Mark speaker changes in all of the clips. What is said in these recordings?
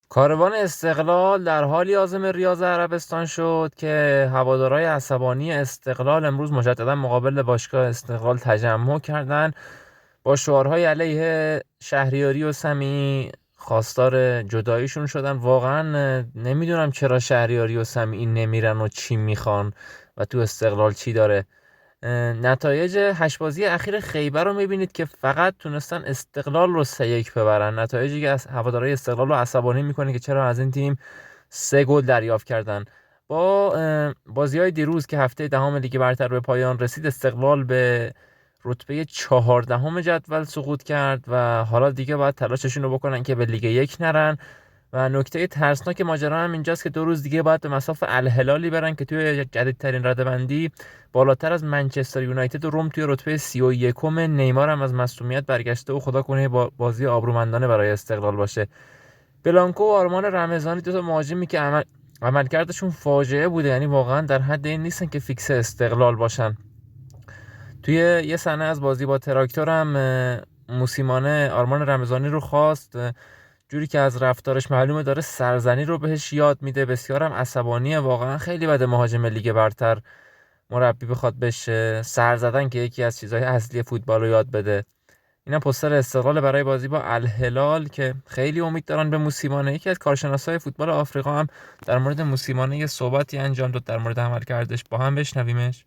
Speaker 1: کاروان استقلال در حالی عازم ریاض عربستان شد که هوادارهای عصبانی استقلال امروز مجددا مقابل باشگاه استقلال تجمع کردند. با شعارهای علیه شهریاری و سمیعی خواستار جداییشون شدن. واقعا نمیدونم چرا شهریاری و سمیعی نمیرن و چی میخوان و تو استقلال چی داره. نتایج 8 بازی اخیر خیبر رو میبینید که فقط تونستن استقلال رو 3-1 ببرن. نتایجی که از هوادارهای استقلال رو عصبانی میکنه که چرا از این تیم 3 گل دریافت کردن. با بازی‌های دیروز که هفته دهم لیگ برتر به پایان رسید، استقلال به رتبه 14 جدول سقوط کرد و حالا دیگه باید تلاششون رو بکنن که به لیگ 1 نرن. و نکته ترسناک ماجرا هم اینجاست که 2 روز دیگه باید به مصاف الهلالی برن که توی جدیدترین رده‌بندی بالاتر از منچستر یونایتد و روم توی رتبه 31. نیمار هم از مصونیت برگشته و خدا کنه بازی آبرومندانه برای استقلال باشه. بلانکو و آرمان رمضانی دو تا مهاجمی که عملکردشون فاجعه بوده، یعنی واقعا در حد این نیستن که فیکس استقلال باشن. توی یه صحنه از بازی با تراکتور هم موسیمانه آرمان رمضانی رو خواست، جوری که از رفتارش معلومه داره سرزنی رو بهش یاد میده. بسیارم عصبانیه، واقعا خیلی بده مهاجم لیگ برتر مربی بخواد بهش سر زدن که یکی از چیزهای اصلی فوتبال رو یاد بده. اینا پوستر استقلال برای بازی با الهلال که خیلی امید دارن به موسیمانه. یکی از کارشناسای فوتبال آفریقا هم در مورد موسیمانه یه صحبتی انجام داد در مورد عملکردش، با هم بشنویمش.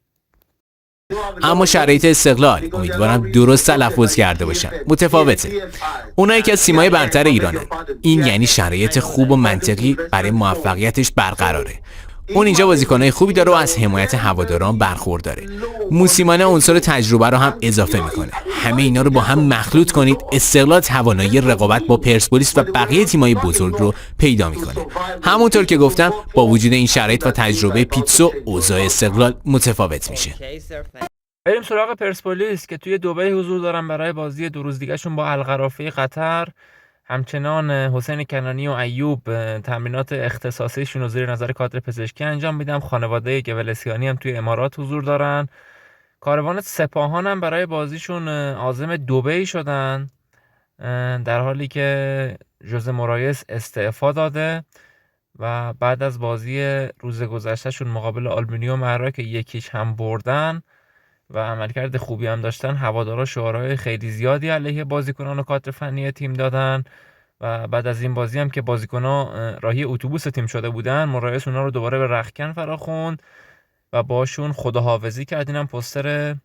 Speaker 2: اما شرایط استقلال امیدوارم درست تلفظ کرده باشم متفاوته. اونایی که از سیمای برتر ایرانن، این یعنی شرایط خوب و منطقی برای موفقیتش برقراره. اون اینجا بازیکنای خوبی داره و از حمایت هواداران برخورداره. موسیمانه عنصر تجربه رو هم اضافه میکنه. همه اینا رو با هم مخلوط کنید، استقلال توانایی رقابت با پرسپولیس و بقیه تیمای بزرگ رو پیدا میکنه. همونطور که گفتم با وجود این شرایط و تجربه پیتسو، اوضاع استقلال متفاوت میشه.
Speaker 1: بریم سراغ پرسپولیس که توی دبی حضور دارن برای بازی 2 روز دیگه شون با القرافه قطر. همچنان حسین کنانی و ایوب تمرینات اختصاصیشون رو زیر نظر کادر پزشکی انجام میدن. خانواده گولسیانی هم توی امارات حضور دارن. کاروان سپاهان هم برای بازیشون عازم دبی شدن، در حالی که ژوزه مورایس استعفا داده و بعد از بازی روز گذشتهشون مقابل آلومینیوم عراق که 1-0 هم بردن و عملکرد خوبی هم داشتن، هوادارا شعارهای خیلی زیادی علیه بازیکنان و کادر فنی تیم دادن. و بعد از این بازی هم که بازیکنان راهی اتوبوس تیم شده بودن، مورایس اونا رو دوباره به رختکن فراخوند و باشون خداحافظی کرد. اینم پوستر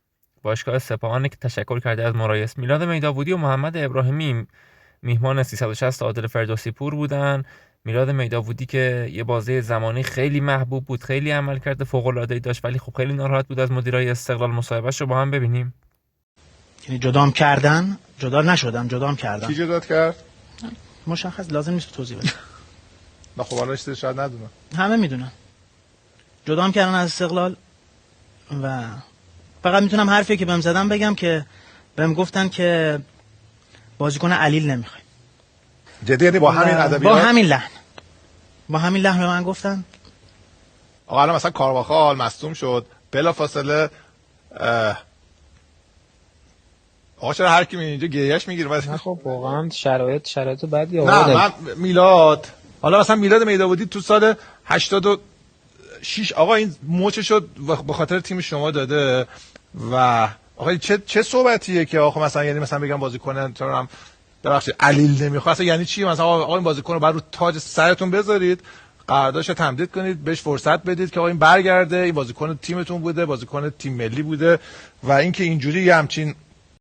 Speaker 1: باشگاه سپاهان که تشکر کرده از مورایس. میلاد میداودی و محمد ابراهیمی میهمان 360 عادل فردوسی پور بودن. میلاد میداودی که یه بازی زمانی خیلی محبوب بود، خیلی عملکرد فوق‌العاده‌ای داشت، ولی خب خیلی ناراحت بود از مدیرای استقلال. مصاحبهش رو با هم ببینیم.
Speaker 3: یعنی جدام کردن، جدا نشدم، جدام کردن.
Speaker 4: کی جدا کرد؟
Speaker 3: مشخص، لازم نیست توضیح بدم.
Speaker 4: نه خب حالا شاید ندونم.
Speaker 3: همه میدونن. جدام کردن از استقلال و فقط میتونم حرفی که بهم زدم بگم که بهم گفتن که بازیکن علیل نمیخوایم.
Speaker 4: جدی؟ یعنی با همین ادبیات؟
Speaker 3: با همین لحن به من گفتن.
Speaker 4: آقا الان مثلا کارواخال مصدوم شد، بلافاصله آقا چرا هر کی اینجا گریهش میگیره؟
Speaker 5: نه خب واقعا شرایط بدی
Speaker 4: آقا. نه من میلاد، حالا مثلا میلاد میداودی تو سال 86 آقا این موچش شد به خاطر تیم شما داده و آقا چه صحبتیه که آقا مثلا یعنی مثلا بگم بازیکن هم ببخشید علیل نمیخواد، اصلا یعنی چی؟ مثلا آقا این بازیکن رو بر رو تاج سرتون بذارید، قراردادش تمدید کنید، بهش فرصت بدید که آقا این برگرده، این بازیکن تیمتون بوده، بازیکن تیم ملی بوده و اینکه اینجوری همچین